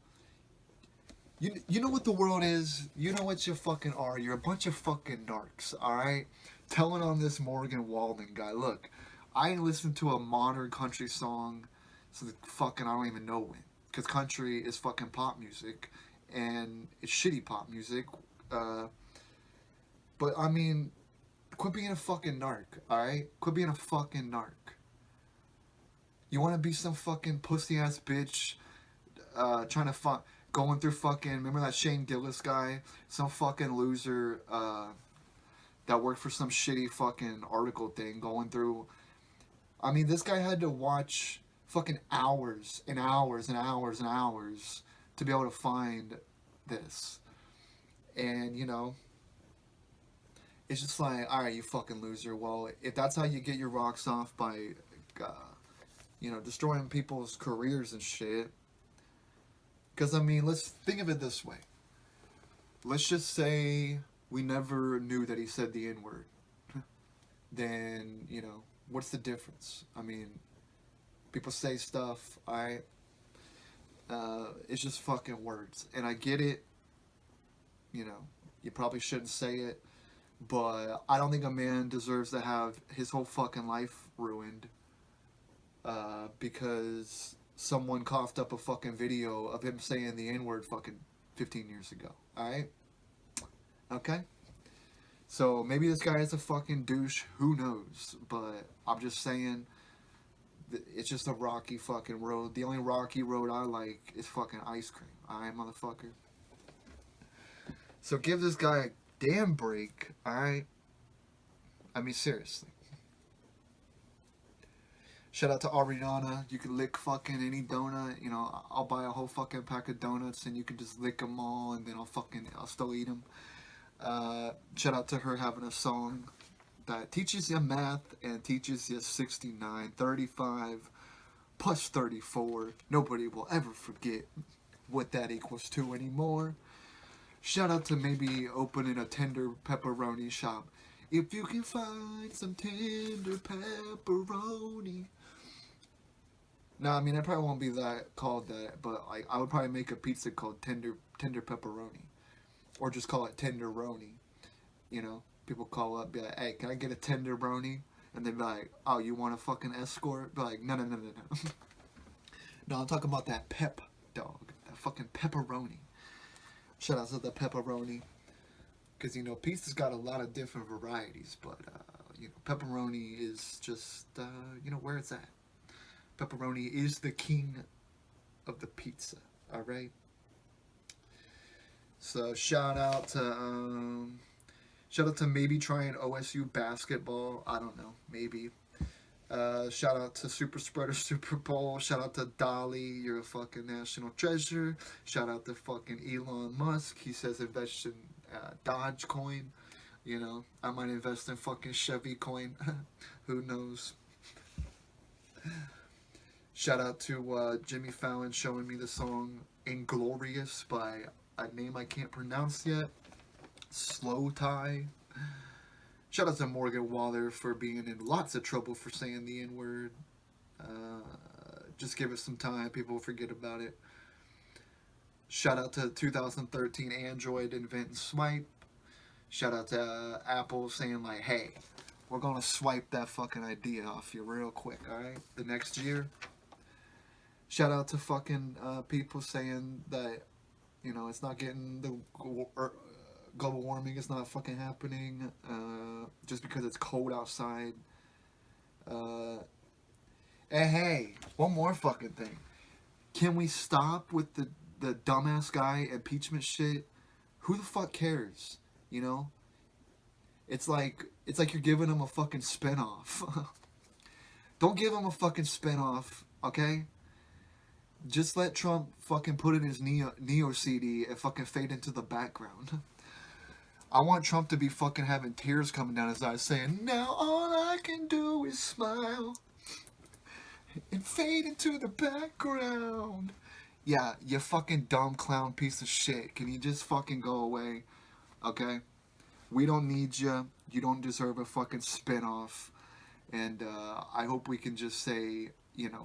You know what the world is? You know what you fucking are? You're a bunch of fucking narcs, alright? Telling on this Morgan Walden guy. Look, I listened to a modern country song since fucking I don't even know when. Because country is fucking pop music, and it's shitty pop music. Uh, but I mean, quit being a fucking narc, alright? Quit being a fucking narc. You want to be some fucking pussy ass bitch trying to going through fucking, remember that Shane Gillis guy? Some fucking loser that worked for some shitty fucking article thing going through. I mean, this guy had to watch fucking hours and hours and hours and hours to be able to find this. And, you know, it's just like, alright, you fucking loser. Well, if that's how you get your rocks off by, you know, destroying people's careers and shit. Because, I mean, let's think of it this way. Let's just say we never knew that he said the N-word. Then, you know, what's the difference? I mean, people say stuff, alright? It's just fucking words. And I get it. You know, you probably shouldn't say it. But I don't think a man deserves to have his whole fucking life ruined because someone coughed up a fucking video of him saying the N-word fucking 15 years ago. Alright? Okay? So maybe this guy is a fucking douche. Who knows? But I'm just saying, it's just a rocky fucking road. The only rocky road I like is fucking ice cream. Alright, motherfucker? So give this guy a damn break, alright? I mean, seriously. Shout out to Ariana. You can lick fucking any donut. You know, I'll buy a whole fucking pack of donuts and you can just lick them all and then I'll still eat them. Shout out to her having a song that teaches you math and teaches you 69, 35, plus 34. Nobody will ever forget what that equals to anymore. Shout out to maybe opening a tender pepperoni shop. If you can find some tender pepperoni. No, I mean, I probably won't be that called that, but like I would probably make a pizza called tender pepperoni, or just call it tenderoni. You know, people call up, be like, "Hey, can I get a tenderoni?" And they'd be like, "Oh, you want a fucking escort?" Be like, "No, no, no, no, no." No, I'm talking about that pep dog, that fucking pepperoni. Shout out to the pepperoni, because you know pizza's got a lot of different varieties, but you know pepperoni is just you know where it's at. Pepperoni is the king of the pizza. All right. So shout out to maybe trying OSU basketball. I don't know, maybe. Shout out to Super Spreader Super Bowl. Shout out to Dolly, you're a fucking national treasure. Shout out to fucking Elon Musk. He says invest in Dogecoin. You know, I might invest in fucking Chevy coin. Who knows? Shout out to Jimmy Fallon showing me the song Inglorious by a name I can't pronounce yet. Slow Tie. Shout out to Morgan Waller for being in lots of trouble for saying the N-word. Just give it some time. People will forget about it. Shout out to 2013 Android invent and swipe. Shout out to Apple saying like, hey, we're going to swipe that fucking idea off you real quick, alright? The next year. Shout out to fucking people saying that, you know, it's not getting the global warming is not fucking happening just because it's cold outside. And hey, one more fucking thing. Can we stop with the dumbass guy impeachment shit? Who the fuck cares? You know? It's like you're giving him a fucking spinoff. Don't give him a fucking spinoff, okay? Just let Trump fucking put in his Neo CD and fucking fade into the background. I want Trump to be fucking having tears coming down his eyes saying, now all I can do is and fade into the background. Yeah, you fucking dumb clown piece of shit. Can you just fucking go away? Okay? We don't need you. You don't deserve a fucking spinoff. And I hope we can just say,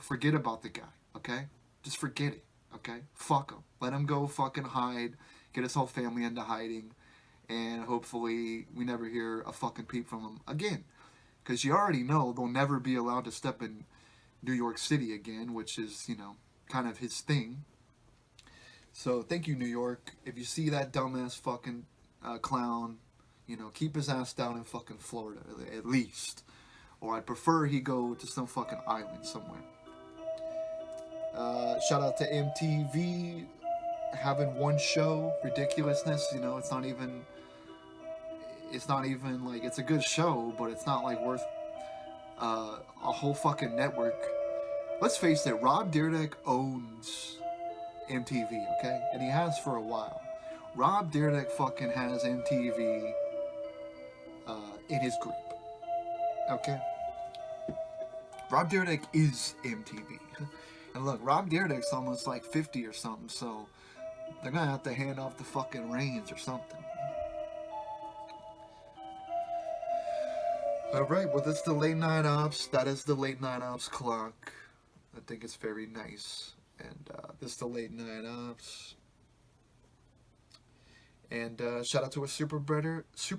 forget about the guy. Okay? Just forget it. Okay? Fuck him. Let him go fucking hide. Get his whole family into hiding. And hopefully we never hear a fucking peep from him again. Because you already know they'll never be allowed to step in New York City again, which is, kind of his thing. So thank you, New York. If you see that dumbass fucking clown, keep his ass down in fucking Florida, at least. Or I'd prefer he go to some fucking island somewhere. Shout out to MTV having one show. Ridiculousness, it's not even like, it's a good show, but it's not like worth a whole fucking network. Let's face it, Rob Dyrdek owns MTV, okay? And he has for a while. Rob Dyrdek fucking has MTV in his group, okay? Rob Dyrdek is MTV. And look, Rob Dyrdek's almost like 50 or something, so they're gonna have to hand off the fucking reins or something. Alright, well, that's the late night ops. That is the late night ops clock. I think it's very nice. And this is the late night ops. And shout out to a super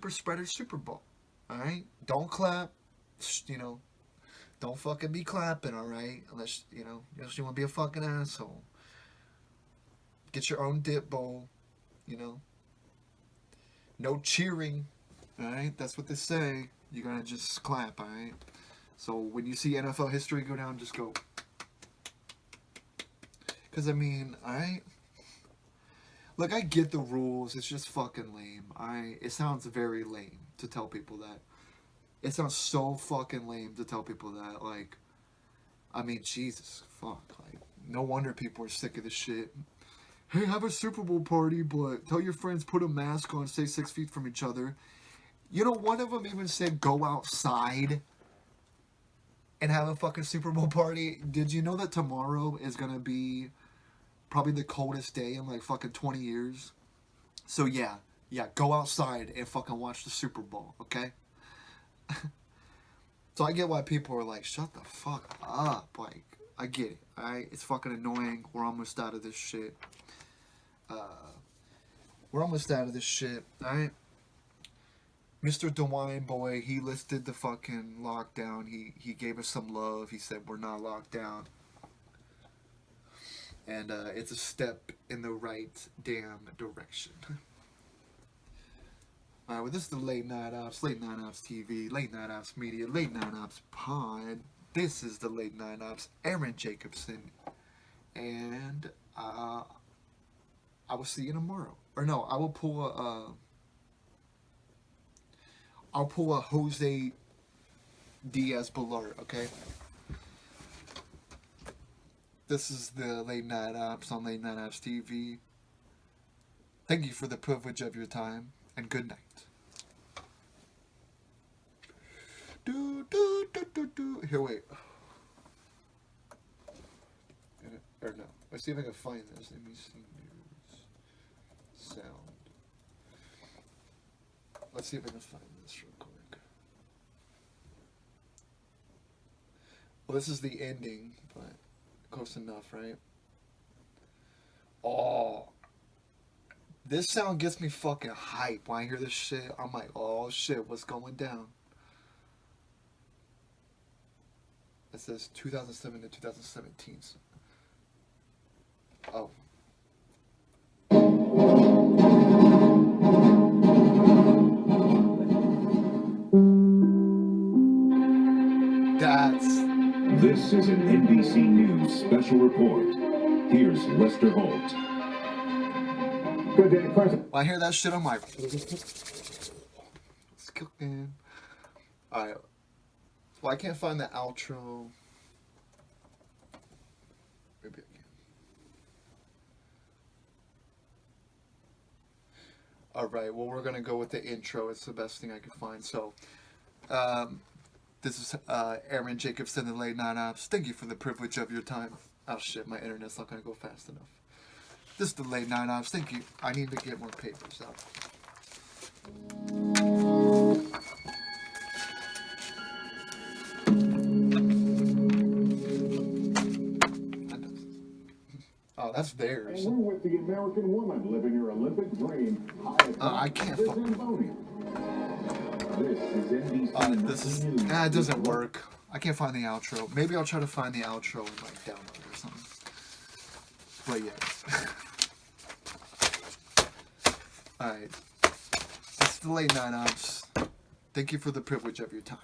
spreader Super Bowl. Alright? Don't clap. Don't fucking be clapping, alright? Unless you want to be a fucking asshole. Get your own dip bowl. No cheering. Alright? That's what they say. You gotta just clap, alright? So when you see NFL history go down, just go. Because, alright? Look, I get the rules. It's just fucking lame. It sounds very lame to tell people that. It sounds so fucking lame to tell people that. Like, Jesus, fuck. Like, no wonder people are sick of this shit. Hey, have a Super Bowl party, but tell your friends put a mask on, stay 6 feet from each other. One of them even said go outside and have a fucking Super Bowl party. Did you know that tomorrow is going to be probably the coldest day in like fucking 20 years? So yeah, go outside and fucking watch the Super Bowl, okay? So I get why people are like, shut the fuck up. Like, I get it, alright? It's fucking annoying. We're almost out of this shit. Alright? Mr. DeWine boy, he listed the fucking lockdown. He gave us some love. He said we're not locked down. And it's a step in the right damn direction. Alright, well, this is the Late Night Ops TV, Late Night Ops Media, Late Night Ops Pod. This is the Late Night Ops, Aaron Jacobson. And I will see you tomorrow. Or no, I will pull a Jose Diaz Balart, okay? This is the Late Night Ops on Late Night Ops TV. Thank you for the privilege of your time, and good night. Here, wait. Or no. Let's see if I can find this. Let me see. News. Sound. Let's see if I can find this real quick. Well, this is the ending, but close enough, right? Oh. This sound gets me fucking hype when I hear this shit. I'm like, oh shit, what's going down? It says 2007 to 2017. Oh. This is an NBC News special report. Here's Lester Holt. Good day, President. When I hear that shit, I'm like, it's cooking. Alright. Well, I can't find the outro. Maybe I can. Alright, well, we're gonna go with the intro. It's the best thing I could find. So, This is Aaron Jacobson, the Late Night Ops. Thank you for the privilege of your time. Oh shit, my internet's not gonna go fast enough. This is the Late Night Ops. Thank you. I need to get more papers out. Oh, that's theirs. And we're with the American woman living her Olympic dream. I can't. This is NBC. This is. It doesn't work. I can't find the outro. Maybe I'll try to find the outro and like download it or something. But yeah. Alright. That's the Late Night Ops. Thank you for the privilege of your time.